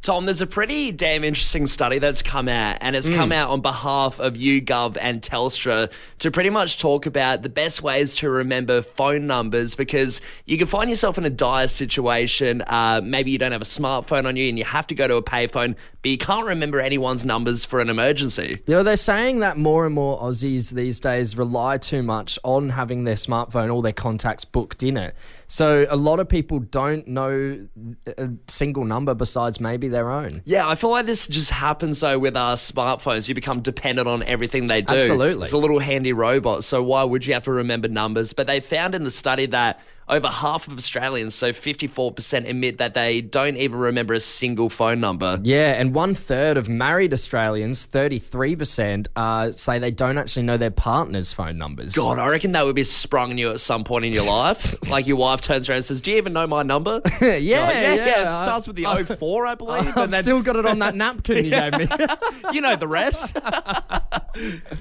Tom, there's a pretty damn interesting study that's come out, and it's come out on behalf of YouGov and Telstra to pretty much talk about the best ways to remember phone numbers, because you can find yourself in a dire situation. Maybe you don't have a smartphone on you and you have to go to a payphone, but you can't remember anyone's numbers for an emergency. You know, they're saying that more and more Aussies these days rely too much on having their smartphone, all their contacts booked in it. So a lot of people don't know a single number besides maybe their own. Yeah, I feel like this just happens, though, with our smartphones. You become dependent on everything they do. Absolutely. It's a little handy robot, so why would you have to remember numbers? But they found in the study that over half of Australians, so 54%, admit that they don't even remember a single phone number. Yeah, and 1/3 of married Australians, 33%, say they don't actually know their partner's phone numbers. God, I reckon that would be sprung on you at some point in your life. Like your wife turns around and says, "Do you even know my number?" Yeah, It starts with the 04, I believe. I've still got it on that napkin you gave me. You know the rest.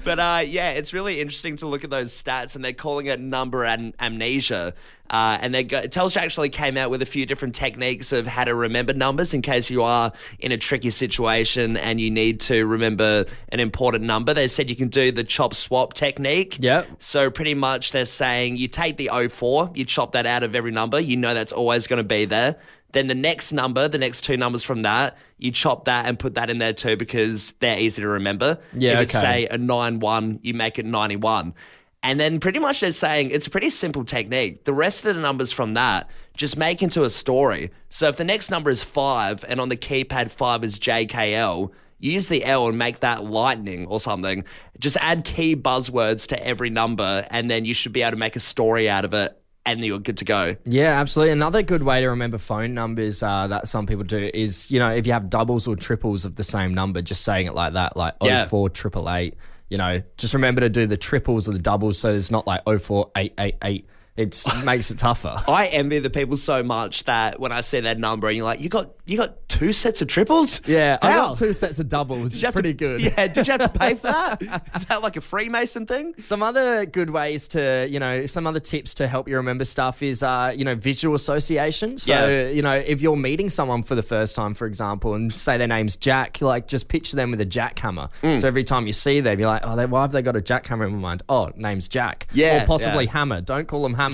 But yeah, it's really interesting to look at those stats, and they're calling it number amnesia. And Telstra actually came out with a few different techniques of how to remember numbers in case you are in a tricky situation and you need to remember an important number. They said you can do the chop swap technique. Yep. So pretty much they're saying you take the 04, you chop that out of every number. You know that's always going to be there. Then the next number, the next two numbers from that, you chop that and put that in there too because they're easy to remember. Yeah, if it's, say, a 91, you make it 91. And then pretty much they're saying it's a pretty simple technique. The rest of the numbers from that, just make into a story. So if the next number is 5 and on the keypad 5 is JKL, use the L and make that lightning or something. Just add key buzzwords to every number and then you should be able to make a story out of it and you're good to go. Yeah, absolutely. Another good way to remember phone numbers that some people do is, you know, if you have doubles or triples of the same number, just saying it like that, like 04888. You know, just remember to do the triples or the doubles so there's not like 04888. It makes it tougher. I envy the people so much that when I see that number and you're like, you got 2 sets of triples? Yeah, I How? got 2 sets of doubles. It's pretty good. Yeah, did you have to pay for that? Is that like a Freemason thing? Some other good ways to, you know, some other tips to help you remember stuff is, you know, visual association. So, you know, if you're meeting someone for the first time, for example, and say their name's Jack, like just picture them with a jackhammer. So every time you see them, you're like, oh, why have they got a jackhammer in my mind? Oh, name's Jack. Yeah. Or possibly Hammer. Don't call them Hammer.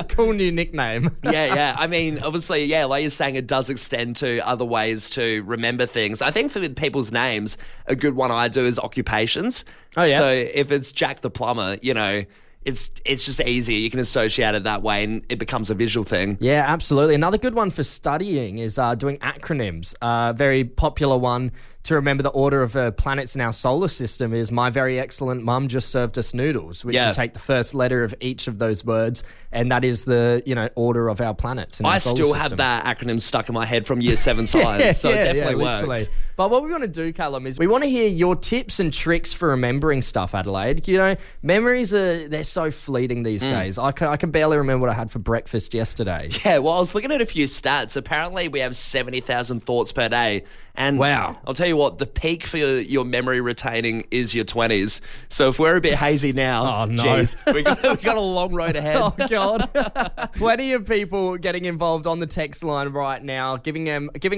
Cool new nickname. Yeah. I mean, obviously, yeah, like you're saying, it does extend to other ways to remember things. I think for people's names, a good one I do is occupations. Oh, yeah. So if it's Jack the Plumber, you know, it's just easier. You can associate it that way and it becomes a visual thing. Yeah, absolutely. Another good one for studying is doing acronyms. Very popular one to remember the order of planets in our solar system is My Very Excellent Mum Just Served Us Noodles, which you take the first letter of each of those words, and that is the, you know, order of our planets in our solar system. I still have that acronym stuck in my head from year 7 science, so it definitely works. But what we want to do, Callum, is we want to hear your tips and tricks for remembering stuff, Adelaide. You know, memories they're so fleeting these days. I can barely remember what I had for breakfast yesterday. Yeah, well, I was looking at a few stats. Apparently, we have 70,000 thoughts per day. And wow. I'll tell you what, the peak for your memory retaining is your 20s. So if we're a bit hazy now, geez, we got a long road ahead. Oh, God. Plenty of people getting involved on the text line right now, giving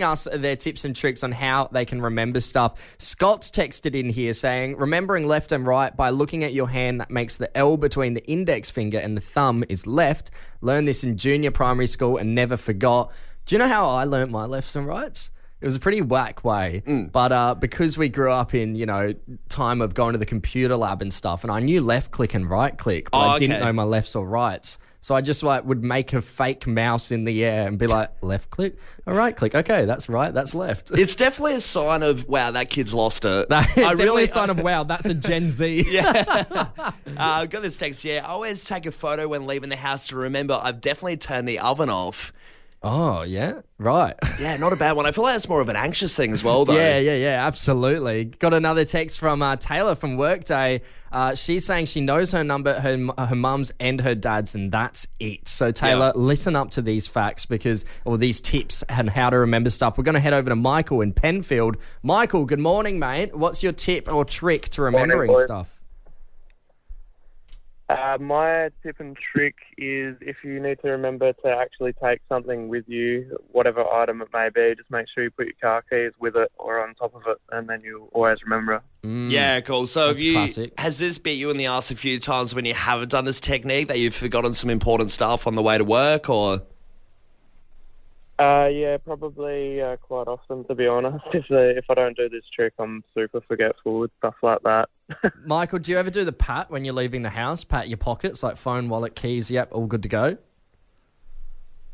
us their tips and tricks on how they can remember stuff. Scott's texted in here saying, remembering left and right by looking at your hand that makes the L between the index finger and the thumb is left. Learned this in junior primary school and never forgot. Do you know how I learnt my lefts and rights? It was a pretty whack way, but because we grew up in, you know, time of going to the computer lab and stuff, and I knew left click and right click, but I didn't know my lefts or rights. So I just like would make a fake mouse in the air and be like, left click, or right click. Okay, that's right, that's left. It's definitely a sign of, wow, that kid's lost it. Definitely a sign of, wow, that's a Gen Z. Yeah. I've got this text here. I always take a photo when leaving the house to remember I've definitely turned the oven off. Oh, yeah? Right. Yeah, not a bad one. I feel like it's more of an anxious thing as well, though. Yeah, absolutely. Got another text from Taylor from Workday. She's saying she knows her number, her mum's and her dad's, and that's it. So, Taylor, listen up to these facts or these tips and how to remember stuff. We're going to head over to Michael in Penfield. Michael, good morning, mate. What's your tip or trick to remembering stuff? My tip and trick is if you need to remember to actually take something with you, whatever item it may be, just make sure you put your car keys with it or on top of it, and then you'll always remember it. Yeah, cool. So That's classic. has this bit you in the ass a few times when you haven't done this technique, that you've forgotten some important stuff on the way to work, or? Yeah, probably quite often, to be honest. If I don't do this trick, I'm super forgetful with stuff like that. Michael, do you ever do the pat when you're leaving the house? Pat your pockets, like phone, wallet, keys, yep, all good to go?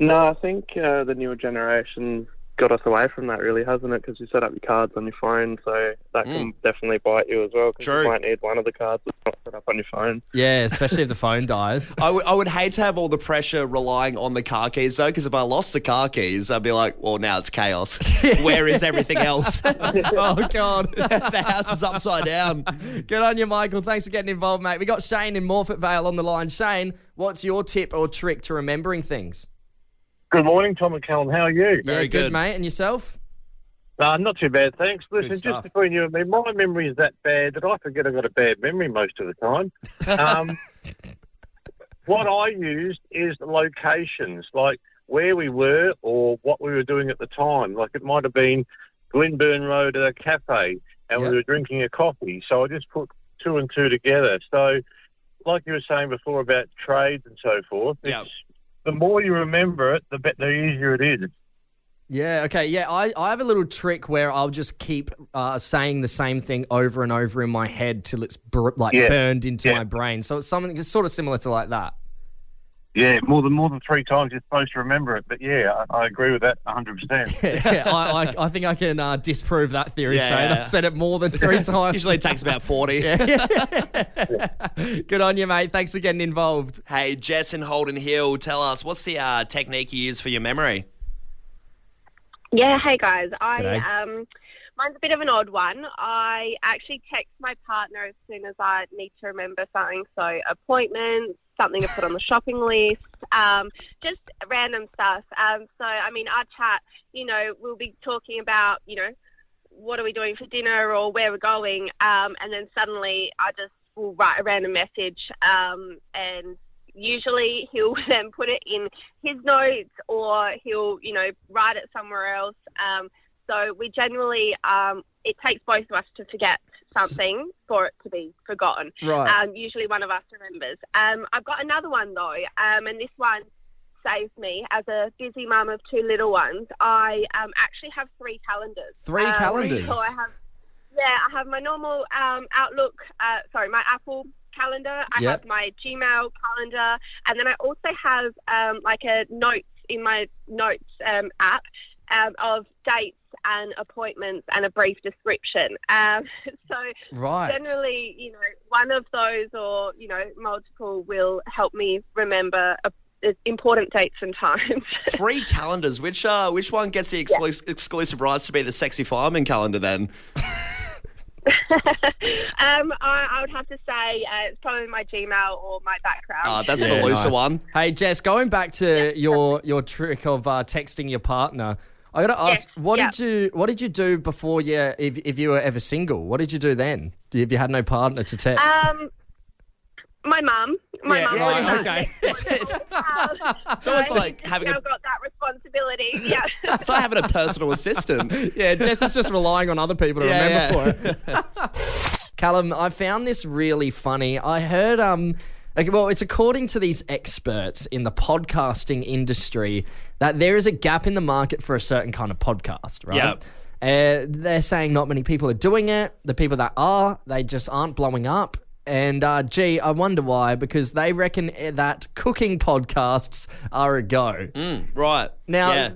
No, I think the newer generation got us away from that, really, hasn't it? Because you set up your cards on your phone, so that can definitely bite you as well, because True. you might need one of the cards that's not set up on your phone. Yeah, especially if the phone dies. I would hate to have all the pressure relying on the car keys, though, because if I lost the car keys, I'd be like, well, now it's chaos. Where is everything else? Oh, God. The house is upside down. Good on you, Michael. Thanks for getting involved, mate. We got Shane in Morfett Vale on the line. Shane, what's your tip or trick to remembering things? Good morning, Tom and Callum. How are you? Very Yeah, good. mate. And yourself? Not too bad, thanks. Listen, Good stuff. just between you and me, my memory is that bad that I forget I've got a bad memory most of the time. What I used is locations, like where we were or what we were doing at the time. Like it might have been Glenburn Road at a cafe and we were drinking a coffee. So I just put two and two together. So like you were saying before about trades and so forth, the more you remember it, the easier it is. Yeah, okay. Yeah, I have a little trick where I'll just keep saying the same thing over and over in my head till it's burned into my brain. So it's something that's sort of similar to like that. Yeah, more than 3 times you're supposed to remember it. But yeah, I agree with that 100%. Yeah, I think I can disprove that theory, Yeah, Shane. yeah. I've said it more than 3 times. Usually it takes about 40. Good on you, mate. Thanks for getting involved. Hey, Jess in Holden Hill, tell us, what's the technique you use for your memory? Yeah, hey guys. G'day. Mine's a bit of an odd one. I actually text my partner as soon as I need to remember something. So appointments, something to put on the shopping list, just random stuff. So, I mean, our chat, we'll be talking about, what are we doing for dinner or where we're going. And then suddenly I just will write a random message and usually he'll then put it in his notes or he'll, write it somewhere else. So we generally, it takes both of us to forget something for it to be forgotten. Right. Usually one of us remembers. I've got another one though, and this one saves me as a busy mum of 2 little ones. I actually have 3 calendars. 3 calendars? So I have my normal Outlook, my Apple calendar. I have my Gmail calendar, and then I also have like a notes in my notes app of dates and appointments and a brief description. So generally, one of those or, multiple will help me remember important dates and times. 3 calendars. Which one gets the exclusive rights to be the sexy fireman calendar then? I would have to say it's probably my Gmail or my background. That's the looser one. Hey, Jess, going back to your trick of texting your partner, I got to ask, what did you do before if you were ever single? What did you do then? If you had no partner to text? My mum. My mum. Right, okay. It's almost like having I've got that responsibility. Yeah. It's like having a personal assistant. Yeah, Jess is just relying on other people to remember for it. Callum, I found this really funny. I heard, it's according to these experts in the podcasting industry that there is a gap in the market for a certain kind of podcast, right? Yeah. They're saying not many people are doing it. The people that are, they just aren't blowing up. And, I wonder why, because they reckon that cooking podcasts are a go. Right. Now,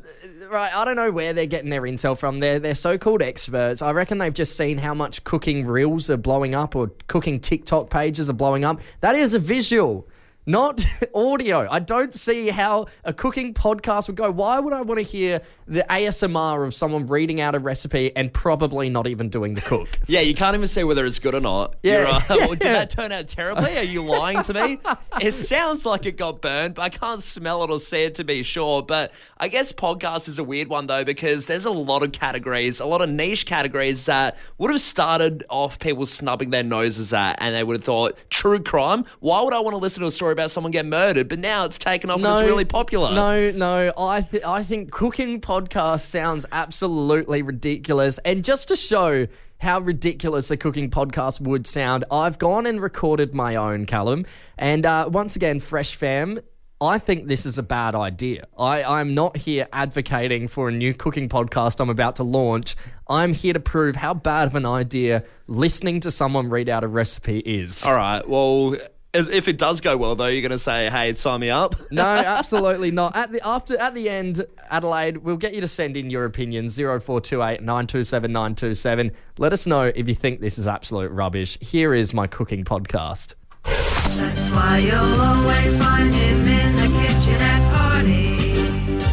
I don't know where they're getting their intel from. They're so-called experts. I reckon they've just seen how much cooking reels are blowing up or cooking TikTok pages are blowing up. That is a visual. not audio. I don't see how a cooking podcast would go. Why would I want to hear the ASMR of someone reading out a recipe and probably not even doing the cook? Yeah, you can't even say whether it's good or not. Yeah. Well, did that turn out terribly? Are you lying to me? It sounds like it got burned, but I can't smell it or see it to be sure. But I guess podcast is a weird one, though, because there's a lot of categories, a lot of niche categories that would have started off people snubbing their noses at, and they would have thought, true crime? Why would I want to listen to a story about someone getting murdered? But now it's taken off and it's really popular. No. I think cooking podcast sounds absolutely ridiculous. And just to show how ridiculous a cooking podcast would sound, I've gone and recorded my own, Callum. And once again, Fresh Fam, I think this is a bad idea. I'm not here advocating for a new cooking podcast I'm about to launch. I'm here to prove how bad of an idea listening to someone read out a recipe is. All right, well, if it does go well, though, you're going to say, hey, sign me up? No, absolutely not. At the end, Adelaide, we'll get you to send in your opinions, 0428 927 927. Let us know if you think this is absolute rubbish. Here is my cooking podcast. That's why you'll always find him in the kitchen at parties.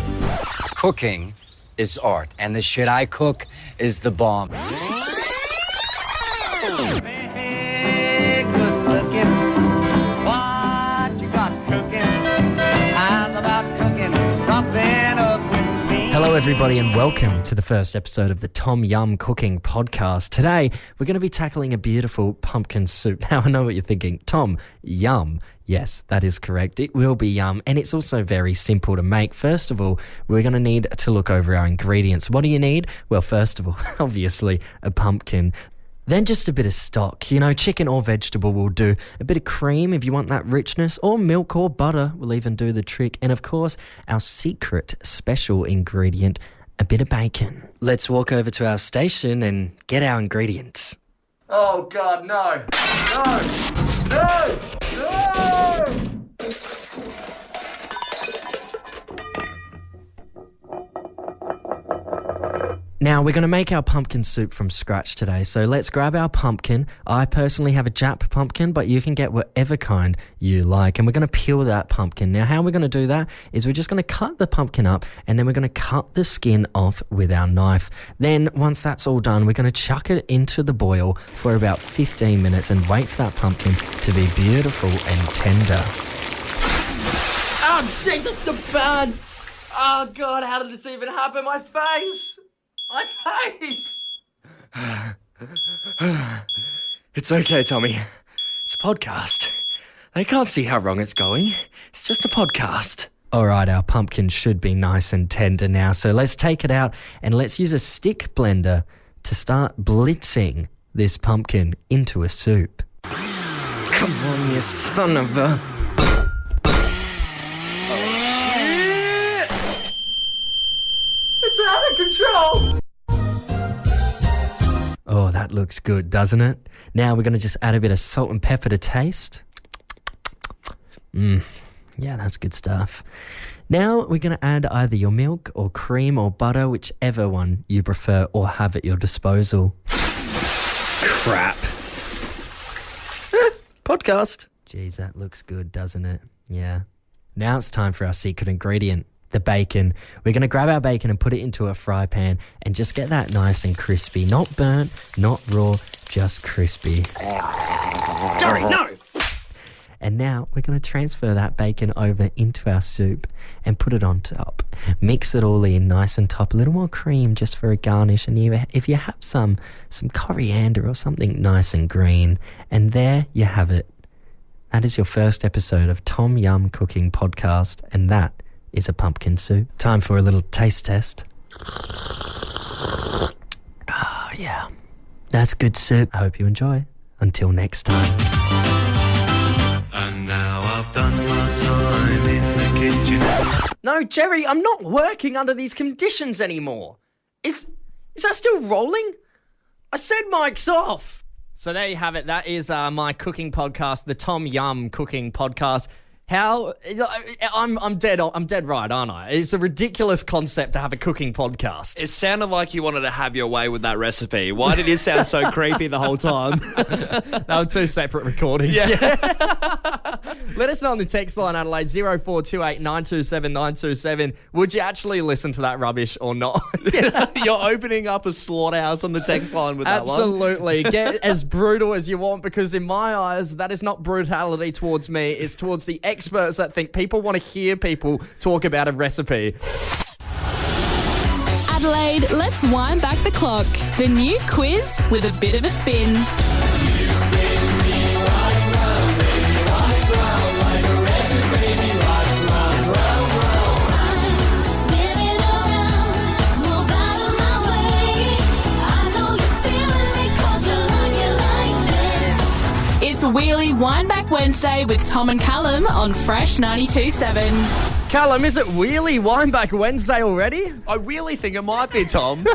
Cooking is art, and the shit I cook is the bomb. Hey, good looking. What you got cooking? How's about cooking? Something up with me. Hello, everybody, and welcome to the first episode of the Tom Yum Cooking Podcast. Today, we're going to be tackling a beautiful pumpkin soup. Now, I know what you're thinking. Tom, yum. Yes, that is correct. It will be yum, and it's also very simple to make. First of all, we're going to need to look over our ingredients. What do you need? Well, first of all, obviously, a pumpkin. Then just a bit of stock, chicken or vegetable will do. A bit of cream if you want that richness, or milk or butter will even do the trick. And of course, our secret special ingredient, a bit of bacon. Let's walk over to our station and get our ingredients. Oh God, no! No! Now, we're going to make our pumpkin soup from scratch today, so let's grab our pumpkin. I personally have a Jap pumpkin, but you can get whatever kind you like, and we're going to peel that pumpkin. Now, how we're going to do that is we're just going to cut the pumpkin up, and then we're going to cut the skin off with our knife. Then, once that's all done, we're going to chuck it into the boil for about 15 minutes and wait for that pumpkin to be beautiful and tender. Oh, Jesus, the burn! Oh, God, how did this even happen? My face! My face! It's okay, Tommy. It's a podcast. They can't see how wrong it's going. It's just a podcast. All right, our pumpkin should be nice and tender now, so let's take it out and let's use a stick blender to start blitzing this pumpkin into a soup. Come on, you son of a... It's out of control! Oh, that looks good, doesn't it? Now we're going to just add a bit of salt and pepper to taste. Yeah, that's good stuff. Now we're going to add either your milk or cream or butter, whichever one you prefer or have at your disposal. Crap. Podcast. Jeez, that looks good, doesn't it? Yeah. Now it's time for our secret ingredient. The bacon. We're going to grab our bacon and put it into a fry pan and just get that nice and crispy. Not burnt, not raw, just crispy. Sorry, no! And now we're going to transfer that bacon over into our soup and put it on top. Mix it all in nice and top. A little more cream just for a garnish. And if you have some coriander or something nice and green. And there you have it. That is your first episode of Tom Yum Cooking Podcast. And that is a pumpkin soup. Time for a little taste test. Oh, yeah. That's good soup. I hope you enjoy. Until next time. And now I've done my time in the kitchen. No, Jerry, I'm not working under these conditions anymore. Is that still rolling? I said mic's off. So there you have it. That is my cooking podcast, the Tom Yum Cooking Podcast. I'm dead right, aren't I? It's a ridiculous concept to have a cooking podcast. It sounded like you wanted to have your way with that recipe. Why did it sound so creepy the whole time? They were two separate recordings. Yeah. Let us know on the text line, Adelaide, 0428 927 927. Would you actually listen to that rubbish or not? You're opening up a slaughterhouse on the text line with that one. Absolutely. Get as brutal as you want, because in my eyes, that is not brutality towards me. It's towards the experts that think people want to hear people talk about a recipe. Adelaide, let's wind back the clock. The new quiz with a bit of a spin. It's Wheelie Windback Wednesday with Tom and Callum on Fresh 92.7. Callum, is it Wheelie Windback Wednesday already? I really think it might be, Tom.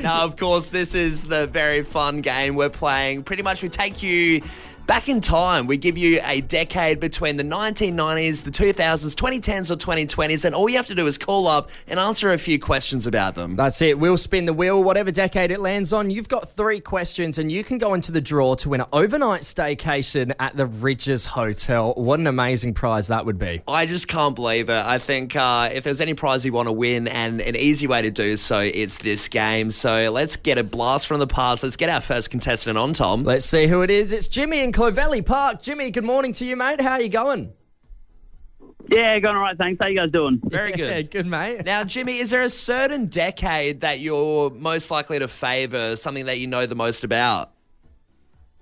Now, of course, this is the very fun game we're playing. Pretty much we take you back in time. We give you a decade between the 1990s, the 2000s, 2010s or 2020s, and all you have to do is call up and answer a few questions about them. That's it. We'll spin the wheel, whatever decade it lands on. You've got 3 questions and you can go into the draw to win an overnight staycation at the Ridges Hotel. What an amazing prize that would be. I just can't believe it. I think if there's any prize you want to win, and an easy way to do so, it's this game. So let's get a blast from the past. Let's get our first contestant on, Tom. Let's see who it is. It's Jimmy in Clovelly Park. Jimmy, good morning to you, mate. How are you going? Yeah, going all right, thanks. How you guys doing? Very good. Yeah, good, mate. Now, Jimmy, is there a certain decade that you're most likely to favour, something that you know the most about?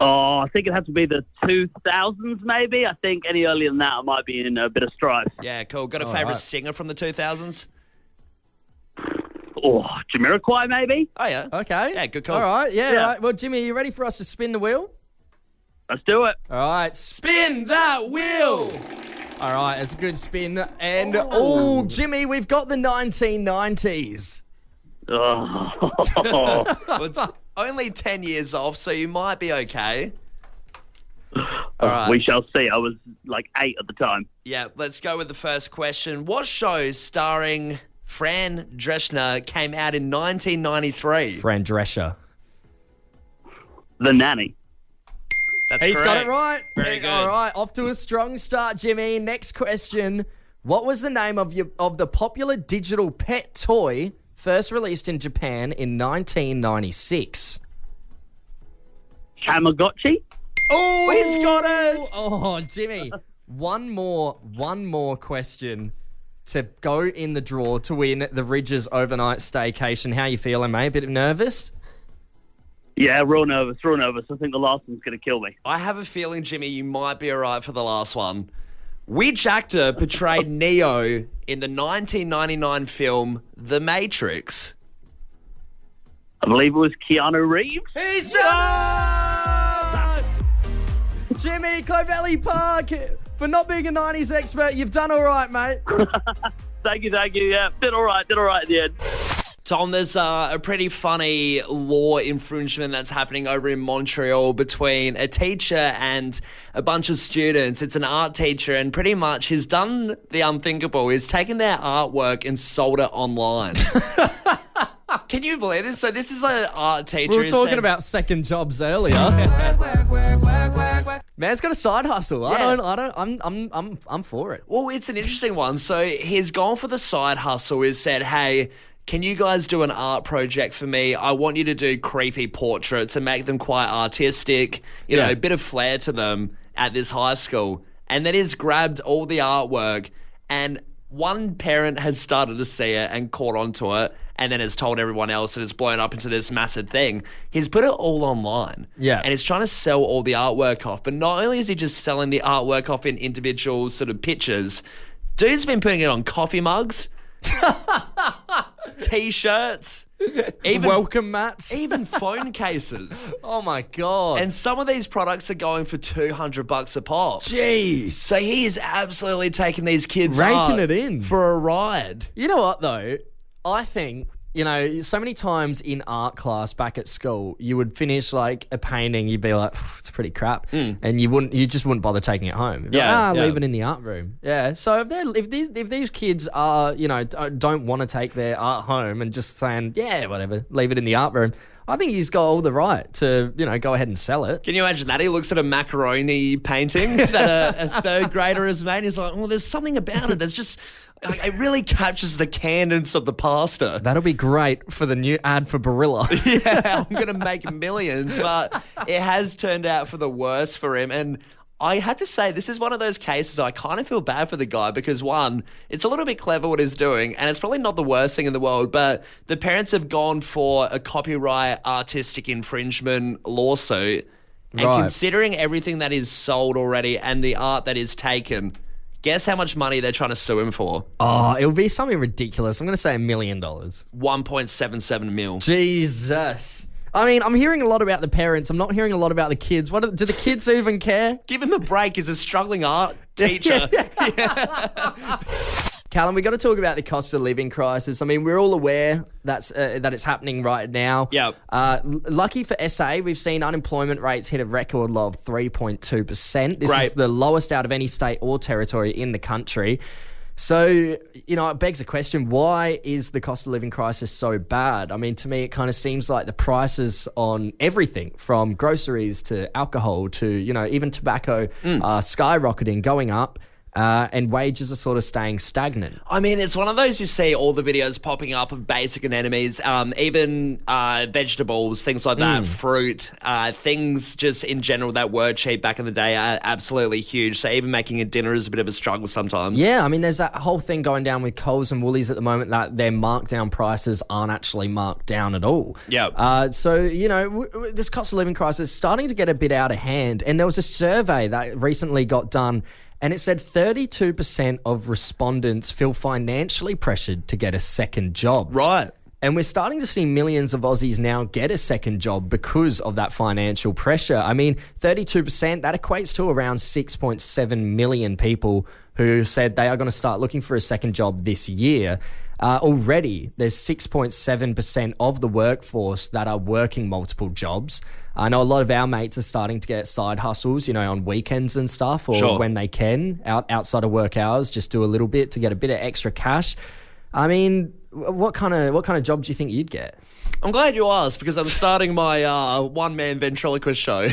Oh, I think it has to be the 2000s, maybe. I think any earlier than that, I might be in a bit of strife. Yeah, cool. Got a favourite singer from the 2000s? Oh, Jamiroquai, maybe? Oh, yeah. Okay. Yeah, good call. All right, yeah. Yeah. Right. Well, Jimmy, are you ready for us to spin the wheel? Let's do it. All right. Spin that wheel! All right, it's a good spin. And, Jimmy, we've got the 1990s. Oh. Well, it's only 10 years off, so you might be okay. All right. We shall see. I was like 8 at the time. Yeah, let's go with the first question. What show starring Fran Drescher came out in 1993? Fran Drescher. The Nanny. That's He's correct. got it right. Very good. All right, off to a strong start, Jimmy. Next question. What was the name of the popular digital pet toy first released in Japan in 1996? Tamagotchi? Oh, he's got it! Oh, Jimmy. One more question to go in the draw to win the Ridges overnight staycation. How you feeling, mate? Bit nervous? Yeah, real nervous. I think the last one's going to kill me. I have a feeling, Jimmy, you might be all right for the last one. Which actor portrayed Neo in the 1999 film The Matrix? I believe it was Keanu Reeves. He's done it! Jimmy, Clovelly Park, for not being a 90s expert, you've done all right, mate. Thank you. Yeah, did all right in the end. Tom, there's a pretty funny law infringement that's happening over in Montreal between a teacher and a bunch of students. It's an art teacher, and pretty much he's done the unthinkable. He's taken their artwork and sold it online. Can you believe this? So this is an art teacher. We were talking about second jobs earlier. Man's got a side hustle. Yeah. I'm for it. Well, it's an interesting one. So he's gone for the side hustle. He's said, hey, can you guys do an art project for me? I want you to do creepy portraits and make them quite artistic, you know, a bit of flair to them at this high school. And then he's grabbed all the artwork, and one parent has started to see it and caught onto it, and then has told everyone else, and it's blown up into this massive thing. He's put it all online. Yeah. And he's trying to sell all the artwork off. But not only is he just selling the artwork off in individual sort of pictures, dude's been putting it on coffee mugs, T-shirts, even welcome mats, even phone cases. Oh my God. And some of these products are going for $200 a pop. Jeez. So he is absolutely taking these kids raking art it in for a ride. You know what though? I think you know, so many times in art class back at school, you would finish like a painting, you'd be like, it's pretty crap, and you just wouldn't bother taking it home. You'd be like, leave it in the art room. Yeah. So if these kids are, you know, don't want to take their art home and just saying, yeah, whatever, leave it in the art room, I think he's got all the right to, you know, go ahead and sell it. Can you imagine that? He looks at a macaroni painting that a third grader has made. He's like, there's something about it that's just, like, it really captures the cadence of the pasta. That'll be great for the new ad for Barilla. Yeah, I'm going to make millions, but it has turned out for the worse for him. And I had to say, this is one of those cases I kind of feel bad for the guy because, one, it's a little bit clever what he's doing, and it's probably not the worst thing in the world, but the parents have gone for a copyright artistic infringement lawsuit. And considering everything that is sold already and the art that is taken, guess how much money they're trying to sue him for? Oh, it'll be something ridiculous. I'm going to say $1 million. 1.77 mil. Jesus. I mean, I'm hearing a lot about the parents. I'm not hearing a lot about the kids. Do the kids even care? Give him a break. He's a struggling art teacher. Callum, we got to talk about the cost of living crisis. I mean, we're all aware that it's happening right now. Yep. Lucky for SA, we've seen unemployment rates hit a record low of 3.2%. This is the lowest out of any state or territory in the country. So, you know, it begs the question, why is the cost of living crisis so bad? I mean, to me, it kind of seems like the prices on everything from groceries to alcohol to, you know, even tobacco are skyrocketing, going up. And wages are sort of staying stagnant. I mean, it's one of those you see all the videos popping up of basic anemones, even vegetables, things like that, fruit, things just in general that were cheap back in the day are absolutely huge. So even making a dinner is a bit of a struggle sometimes. Yeah, I mean, there's that whole thing going down with Coles and Woolies at the moment that their markdown prices aren't actually marked down at all. Yeah. So, you know, this cost of living crisis is starting to get a bit out of hand. And there was a survey that recently got done, and it said 32% of respondents feel financially pressured to get a second job. Right. And we're starting to see millions of Aussies now get a second job because of that financial pressure. I mean, 32%, that equates to around 6.7 million people who said they are going to start looking for a second job this year. Already, there's 6.7% of the workforce that are working multiple jobs. I know a lot of our mates are starting to get side hustles, you know, on weekends and stuff, or when they can, outside of work hours, just do a little bit to get a bit of extra cash. I mean, what kind of job do you think you'd get? I'm glad you asked because I'm starting my one-man ventriloquist show.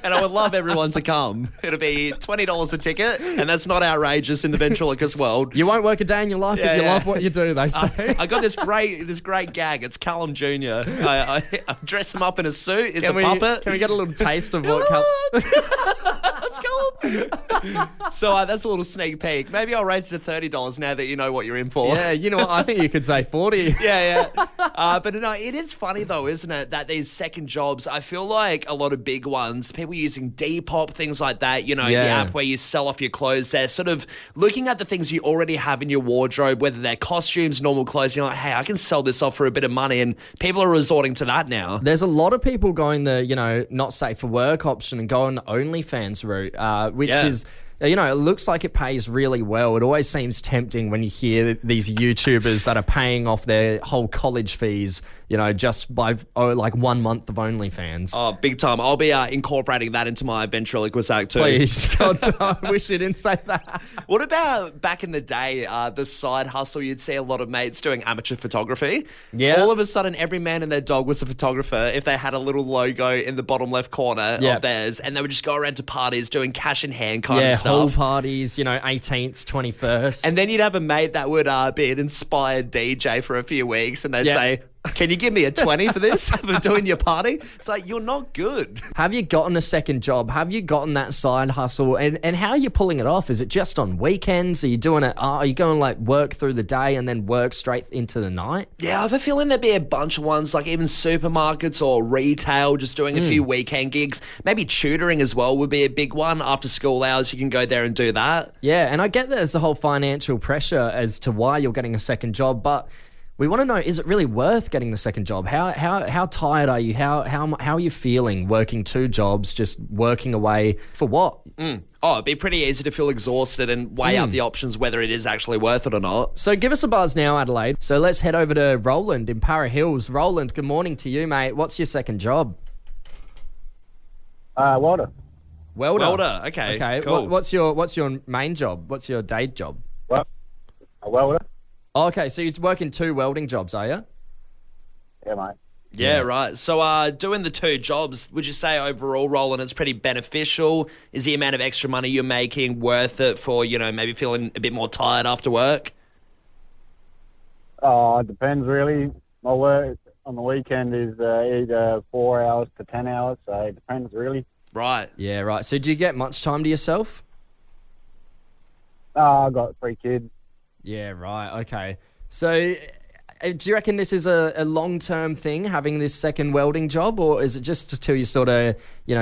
And I would love everyone to come. It'll be $20 a ticket, and that's not outrageous in the ventriloquist world. You won't work a day in your life if you love what you do, they say. I got this great gag. It's Callum Jr. I dress him up in a suit. It's a puppet. Can we get a little taste of what Callum... Let's go. So that's a little sneak peek. Maybe I'll raise it to $30 now that you know what you're in for. Yeah, you know what? I think you could say 40. Yeah. But no, it is funny though, isn't it, that these second jobs, I feel like a lot of big ones, people using Depop, things like that, you know, the app where you sell off your clothes, they're sort of looking at the things you already have in your wardrobe, whether they're costumes, normal clothes, you're like, hey, I can sell this off for a bit of money, and people are resorting to that now. There's a lot of people going the, you know, not safe for work option and going the OnlyFans route, which is... You know, it looks like it pays really well. It always seems tempting when you hear these YouTubers that are paying off their whole college fees, you know, just by like 1 month of OnlyFans. Oh, big time. I'll be incorporating that into my ventriloquist act too. Please, God, I wish you didn't say that. What about back in the day, the side hustle? You'd see a lot of mates doing amateur photography. Yeah. All of a sudden, every man and their dog was a photographer if they had a little logo in the bottom left corner of theirs, and they would just go around to parties doing cash in hand kind of stuff. Whole parties, you know, 18th, 21st. And then you'd have a mate that would be an inspired DJ for a few weeks, and they'd say, can you give me a 20 for this, for doing your party? It's like, you're not good. Have you gotten a second job? Have you gotten that side hustle? And how are you pulling it off? Is it just on weekends? Are you doing it? Are you going like work through the day and then work straight into the night? Yeah, I have a feeling there'd be a bunch of ones, like even supermarkets or retail, just doing a few weekend gigs. Maybe tutoring as well would be a big one. After school hours, you can go there and do that. Yeah, and I get there's the whole financial pressure as to why you're getting a second job, but We want to know, is it really worth getting the second job? How tired are you? How are you feeling working 2 jobs, just working away for what? Oh, it'd be pretty easy to feel exhausted and weigh out the options whether it is actually worth it or not. So give us a buzz now, Adelaide. So let's head over to Roland in Para Hills. Roland, good morning to you, mate. What's your second job? Welder. Welder, okay. Okay. Cool. What's your main job? What's your day job? Well, a welder. Oh, okay, so you're working 2 welding jobs, are you? Yeah, mate. Yeah, right. So doing the 2 jobs, would you say overall, Roland, it's pretty beneficial? Is the amount of extra money you're making worth it for, maybe feeling a bit more tired after work? It depends, really. My work on the weekend is either 4 hours to 10 hours, so it depends, really. Right. Yeah, right. So do you get much time to yourself? I've got 3 kids. Yeah, right. Okay. So do you reckon this is a long-term thing, having this second welding job, or is it just until you sort of,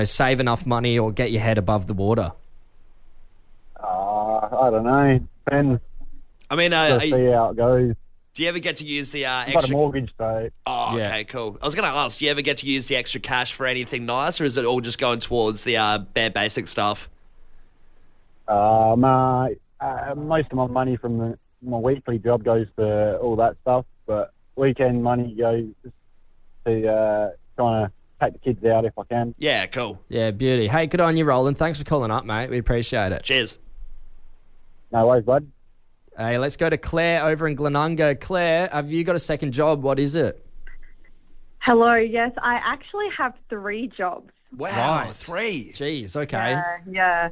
save enough money or get your head above the water? I don't know. Depends. I mean, Just see how it goes. do you ever get to use the I've extra... got a mortgage, so... Oh, Yeah. okay, cool. I was going to ask, do you ever get to use the extra cash for anything nice, or is it all just going towards the bare basic stuff? Most of my money from my weekly job goes to all that stuff, but weekend money goes to trying to take the kids out if I can. Yeah, cool. Yeah, beauty. Hey, good on you, Roland. Thanks for calling up, mate. We appreciate it. Cheers. No worries, bud. Hey, let's go to Claire over in Glenunga. Claire, have you got a second job? What is it? Hello, yes, I actually have 3 jobs. Wow, Right. 3. Jeez, okay. Yeah.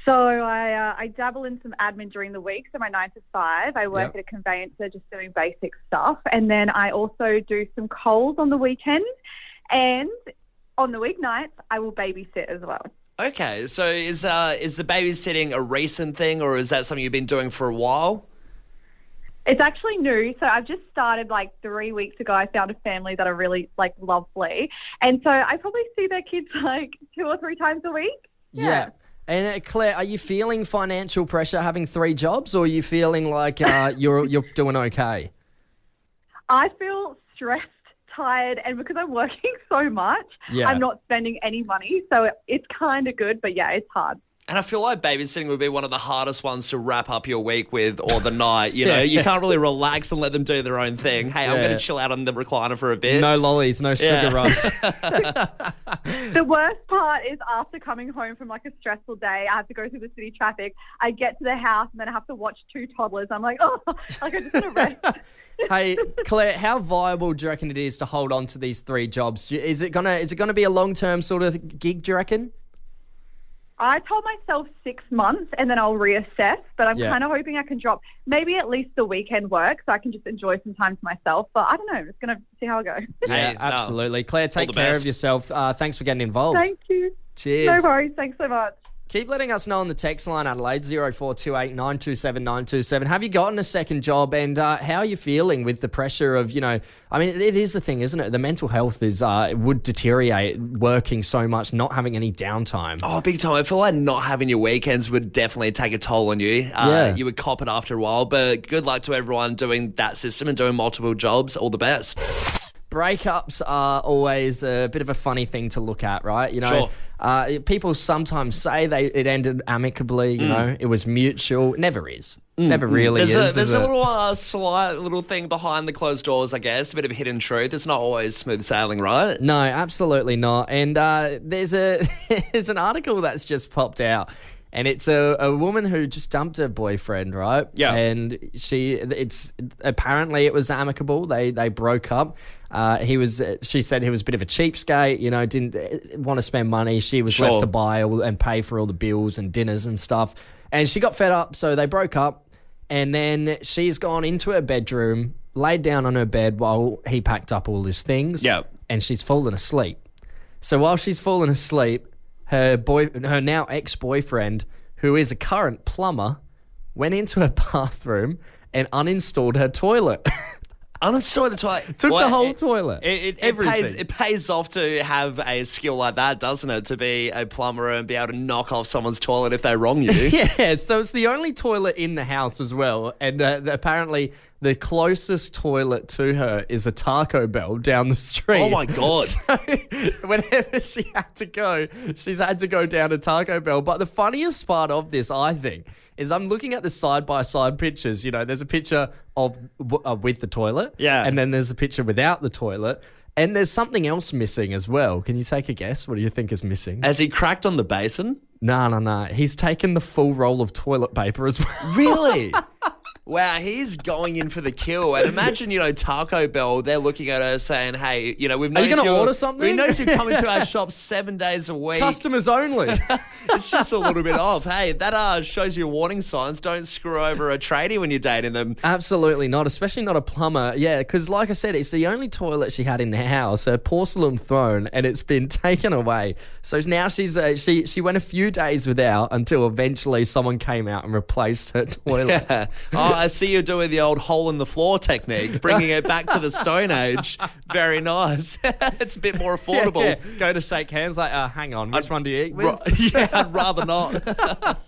So I dabble in some admin during the week. So my 9 to 5, I work Yep. at a conveyancer just doing basic stuff. And then I also do some calls on the weekend. And on the weeknights, I will babysit as well. Okay, so is the babysitting a recent thing, or is that something you've been doing for a while? It's actually new. So I've just started 3 weeks ago. I found a family that are really lovely. And so I probably see their kids 2 or 3 times a week. Yeah. And Claire, are you feeling financial pressure having 3 jobs, or are you feeling like you're doing okay? I feel stressed, tired, and because I'm working so much, Yeah. I'm not spending any money. So it's kind of good, but yeah, it's hard. And I feel like babysitting would be one of the hardest ones to wrap up your week with, or the night. You know, you can't really relax and let them do their own thing. Hey, I'm Yeah. going to chill out on the recliner for a bit. No lollies, no sugar Yeah. rush. The worst part is after coming home from a stressful day, I have to go through the city traffic. I get to the house and then I have to watch 2 toddlers. I'm like, oh, I just want to rest. Hey, Claire, how viable do you reckon it is to hold on to these 3 jobs? Is it gonna be a long-term sort of gig, do you reckon? I told myself 6 months and then I'll reassess, but I'm Yeah. kind of hoping I can drop maybe at least the weekend work so I can just enjoy some time to myself. But I don't know. I'm just going to see how I go. Yeah, no. absolutely. Claire, take the care best. of yourself. Thanks for getting involved. Thank you. Cheers. No worries. Thanks so much. Keep letting us know on the text line, Adelaide, 0428 927 927. Have you gotten a second job, and how are you feeling with the pressure of, I mean, it is the thing, isn't it? The mental health would deteriorate working so much, not having any downtime. Oh, big time. I feel like not having your weekends would definitely take a toll on you. Yeah. You would cop it after a while, but good luck to everyone doing that system and doing multiple jobs. All the best. Breakups are always a bit of a funny thing to look at, right? People sometimes say it ended amicably, it was mutual. Never is. Never really is. There's a little slight little thing behind the closed doors, I guess, a bit of hidden truth. It's not always smooth sailing, right? No, absolutely not. And there's an article that's just popped out. And it's a woman who just dumped her boyfriend, right? Yeah. And apparently it was amicable. They broke up. She said he was a bit of a cheapskate, didn't want to spend money. She was left to buy and pay for all the bills and dinners and stuff. And she got fed up, so they broke up. And then she's gone into her bedroom, laid down on her bed while he packed up all his things. Yeah. And she's fallen asleep. So while she's fallen asleep, her now ex-boyfriend, who is a current plumber, went into her bathroom and uninstalled her toilet. Uninstall the toilet. Took the whole toilet. Everything. It pays off to have a skill like that, doesn't it? To be a plumber and be able to knock off someone's toilet if they wrong you. Yeah, so it's the only toilet in the house as well. And apparently the closest toilet to her is a Taco Bell down the street. Oh my God. So whenever she had to go, she's had to go down to Taco Bell. But the funniest part of this, I think, is I'm looking at the side-by-side pictures. You know, there's a picture of with the toilet. Yeah. And then there's a picture without the toilet. And there's something else missing as well. Can you take a guess? What do you think is missing? Has he cracked on the basin? No. He's taken the full roll of toilet paper as well. Really? Wow, he's going in for the kill. And imagine, Taco Bell, they're looking at her saying, hey, we've noticed gonna order something? We noticed you're coming to our shop 7 days a week. Customers only. It's just a little bit off. Hey, that shows you warning signs. Don't screw over a tradie when you're dating them. Absolutely not, especially not a plumber. Yeah, because like I said, it's the only toilet she had in the house, a porcelain throne, and it's been taken away. So now she went a few days without until eventually someone came out and replaced her toilet. Yeah. Oh, I see you doing the old hole in the floor technique, bringing it back to the Stone Age. Very nice. It's a bit more affordable. Yeah. Go to shake hands, like, hang on, which one do you eat with? Yeah, I'd rather not.